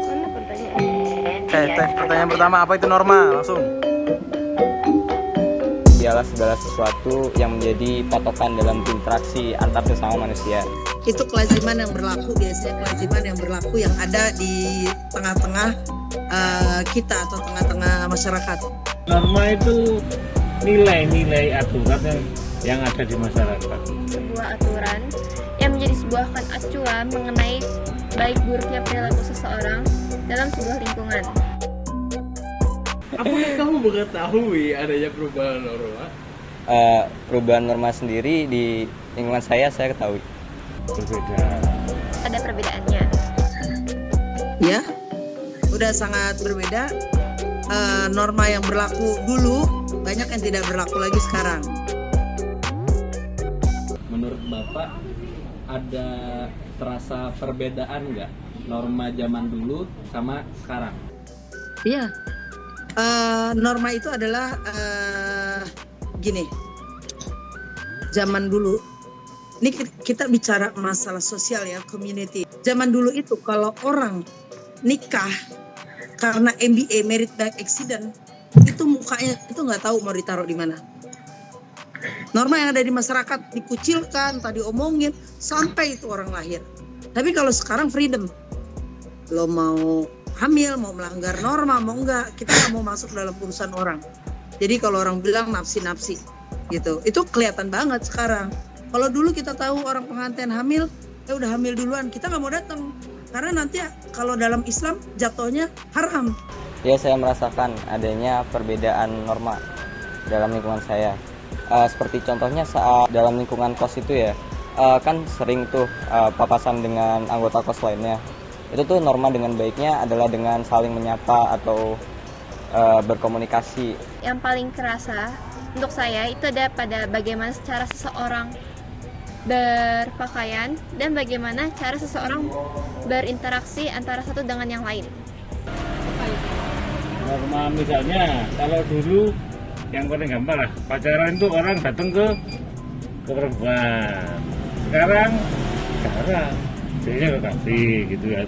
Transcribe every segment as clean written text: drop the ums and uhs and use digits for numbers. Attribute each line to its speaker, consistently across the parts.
Speaker 1: Mana pertanyaan?
Speaker 2: Pertanyaan pertama, apa itu norma? Langsung.
Speaker 3: Ialah segala sesuatu yang menjadi patokan dalam interaksi antar sesama manusia.
Speaker 4: Itu kelaziman yang berlaku, biasanya kelaziman yang berlaku yang ada di tengah-tengah kita atau tengah-tengah masyarakat.
Speaker 5: Norma itu nilai-nilai aturan yang ada di masyarakat.
Speaker 1: Sebuah aturan yang menjadi sebuah acuan mengenai baik buruknya perilaku seseorang dalam sebuah lingkungan.
Speaker 2: Apakah kamu mengetahui adanya perubahan norma?
Speaker 3: Perubahan norma sendiri di lingkungan saya ketahui.
Speaker 5: Berbeda.
Speaker 1: Ada perbedaannya.
Speaker 4: Ya, udah sangat berbeda. Norma yang berlaku dulu banyak yang tidak berlaku lagi sekarang.
Speaker 6: Menurut Bapak ada terasa perbedaan nggak norma zaman dulu sama sekarang?
Speaker 4: Iya, norma itu adalah gini. Zaman dulu, ini kita bicara masalah sosial ya, community. Zaman dulu itu kalau orang nikah karena MBA, married by accident, itu mukanya itu nggak tahu mau ditaruh di mana. Norma yang ada di masyarakat dikucilkan, tadi omongin sampai itu orang lahir. Tapi kalau sekarang freedom, lo mau hamil, mau melanggar norma, mau enggak, kita nggak mau masuk dalam urusan orang. Jadi kalau orang bilang nafsi-nafsi, gitu, itu kelihatan banget sekarang. Kalau dulu kita tahu orang pengantin hamil, ya udah hamil duluan, kita nggak mau datang. Karena nanti kalau dalam Islam jatuhnya haram.
Speaker 3: Ya, saya merasakan adanya perbedaan norma dalam lingkungan saya. Seperti contohnya saat dalam lingkungan kos itu ya, kan sering tuh papasan dengan anggota kos lainnya. Itu tuh norma dengan baiknya adalah dengan saling menyapa atau berkomunikasi.
Speaker 1: Yang paling kerasa untuk saya itu ada pada bagaimana cara seseorang berpakaian dan bagaimana cara seseorang berinteraksi antara satu dengan yang lain.
Speaker 5: Norma misalnya kalau dulu yang paling gampang lah, pacaran itu orang datang ke perempuan. Sekarang biasanya ke kafe gitu ya,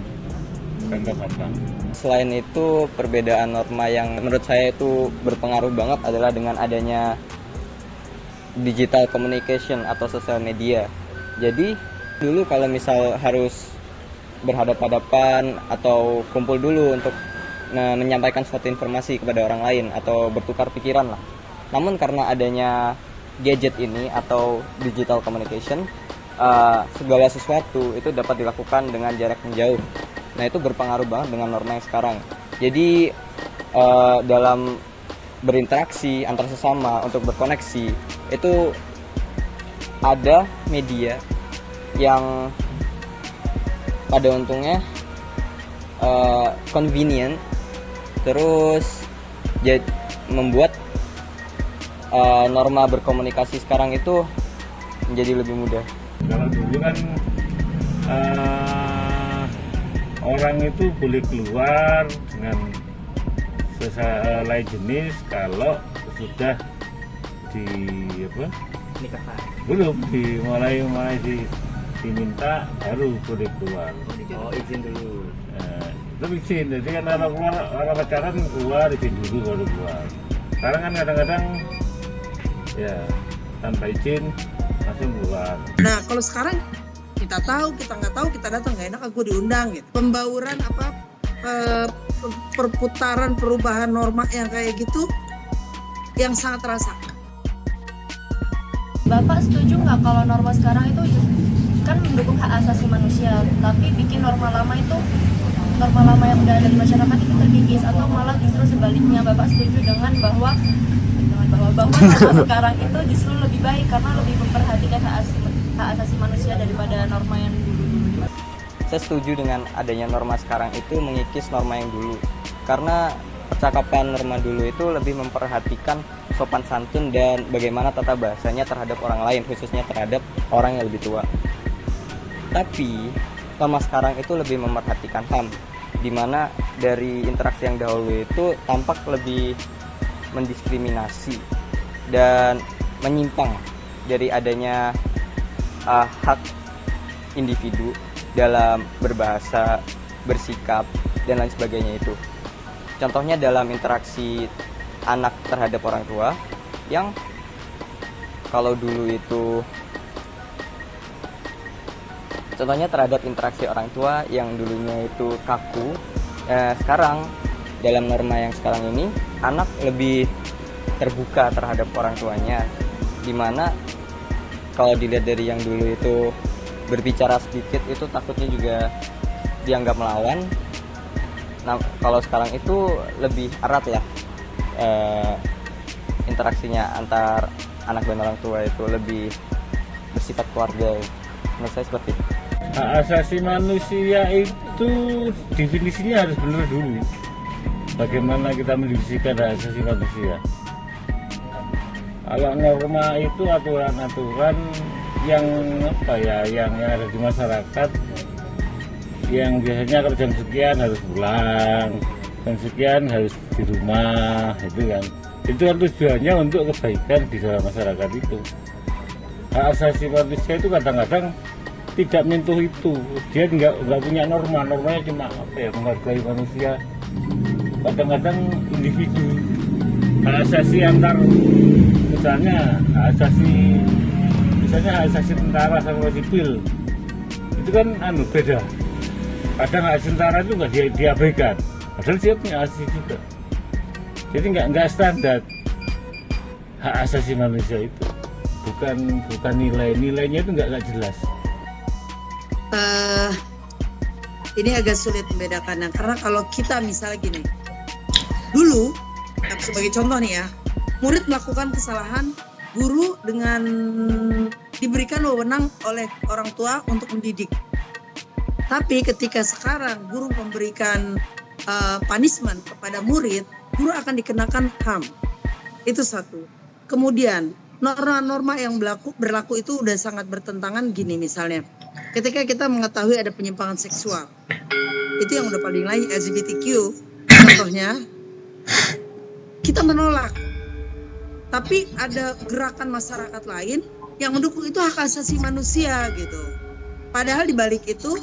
Speaker 5: contoh gampang.
Speaker 3: Selain itu, perbedaan norma yang menurut saya itu berpengaruh banget adalah dengan adanya digital communication atau sosial media. Jadi dulu kalau misal harus berhadapan-hadapan atau kumpul dulu untuk menyampaikan suatu informasi kepada orang lain atau bertukar pikiran lah. Namun karena adanya gadget ini atau digital communication, segala sesuatu itu dapat dilakukan dengan jarak yang jauh. Nah, itu berpengaruh banget dengan norma yang sekarang. Jadi dalam berinteraksi antar sesama untuk berkoneksi itu ada media yang pada untungnya convenient, terus membuat norma berkomunikasi sekarang itu menjadi lebih mudah.
Speaker 5: Kalau dulu kan orang itu boleh keluar dengan lain jenis kalau sudah belum dimulai diminta baru boleh keluar.
Speaker 3: Izin dulu.
Speaker 5: Itu izin, jadi kan orang pacaran keluar izin dulu baru keluar. Sekarang kan kadang-kadang ya tanpa izin langsung keluar.
Speaker 4: Nah kalau sekarang kita tahu, kita nggak tahu, kita datang nggak enak, aku diundang gitu. Pembauran perputaran perubahan norma yang kayak gitu yang sangat terasa.
Speaker 7: Bapak setuju nggak kalau norma sekarang itu kan mendukung hak asasi manusia, tapi bikin norma lama yang udah ada di masyarakat itu terkikis, atau malah justru sebaliknya? Bapak setuju dengan bahwa norma sekarang itu justru lebih baik karena lebih memperhatikan hak asasi manusia daripada norma yang dulu-dulu?
Speaker 3: Saya setuju dengan adanya norma sekarang itu mengikis norma yang dulu. Karena percakapan norma dulu itu lebih memperhatikan sopan santun dan bagaimana tata bahasanya terhadap orang lain, khususnya terhadap orang yang lebih tua. Tapi norma sekarang itu lebih memperhatikan HAM, di mana dari interaksi yang dahulu itu tampak lebih mendiskriminasi dan menyimpang dari adanya hak individu dalam berbahasa, bersikap, dan lain sebagainya itu. Contohnya dalam interaksi anak terhadap orang tua, yang kalau dulu itu contohnya terhadap interaksi orang tua yang dulunya itu kaku, sekarang dalam norma yang sekarang ini anak lebih terbuka terhadap orang tuanya, dimana kalau dilihat dari yang dulu itu berbicara sedikit itu takutnya juga dianggap melawan. Nah, kalau sekarang itu lebih erat ya, interaksinya antar anak dan orang tua itu lebih bersifat keluarga. Menurut saya seperti itu.
Speaker 5: Hak asasi manusia itu definisinya harus benar dulu. Bagaimana kita mendefinisikan hak asasi manusia? Kalau norma itu aturan-aturan yang yang ada di masyarakat, yang biasanya kalau jam sekian harus pulang, jam sekian harus di rumah, itu kan tujuannya untuk kebaikan di dalam masyarakat itu. Hak asasi manusia itu kadang-kadang tidak menyentuh itu, dia nggak punya normanya cuma menghargai manusia. Kadang-kadang individu, hak asasi antar, misalnya hak asasi tentara sama sipil itu kan beda. Kadang hak asasi tentara itu nggak diabaikan, padahal dia punya asasi juga. Jadi nggak standar hak asasi manusia itu, bukan nilainya itu nggak jelas.
Speaker 4: Ini agak sulit membedakannya, karena kalau kita misalnya gini, dulu sebagai contoh nih ya, murid melakukan kesalahan, guru dengan diberikan wewenang oleh orang tua untuk mendidik. Tapi ketika sekarang guru memberikan punishment kepada murid, guru akan dikenakan HAM. Itu satu. Kemudian norma-norma yang berlaku itu udah sangat bertentangan. Gini misalnya, ketika kita mengetahui ada penyimpangan seksual, itu yang udah paling lain LGBTQ, contohnya kita menolak. Tapi ada gerakan masyarakat lain yang mendukung itu hak asasi manusia gitu. Padahal di balik itu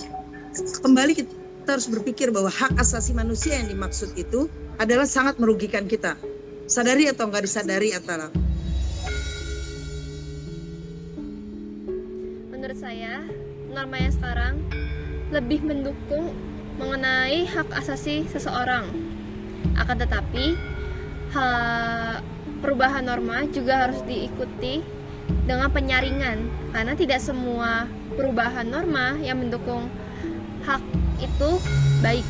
Speaker 4: kembali kita harus berpikir bahwa hak asasi manusia yang dimaksud itu adalah sangat merugikan kita. Sadari atau nggak disadari antara.
Speaker 1: Menurut saya, norma yang sekarang lebih mendukung mengenai hak asasi seseorang. Akan tetapi, perubahan norma juga harus diikuti dengan penyaringan, karena tidak semua perubahan norma yang mendukung hak itu baik.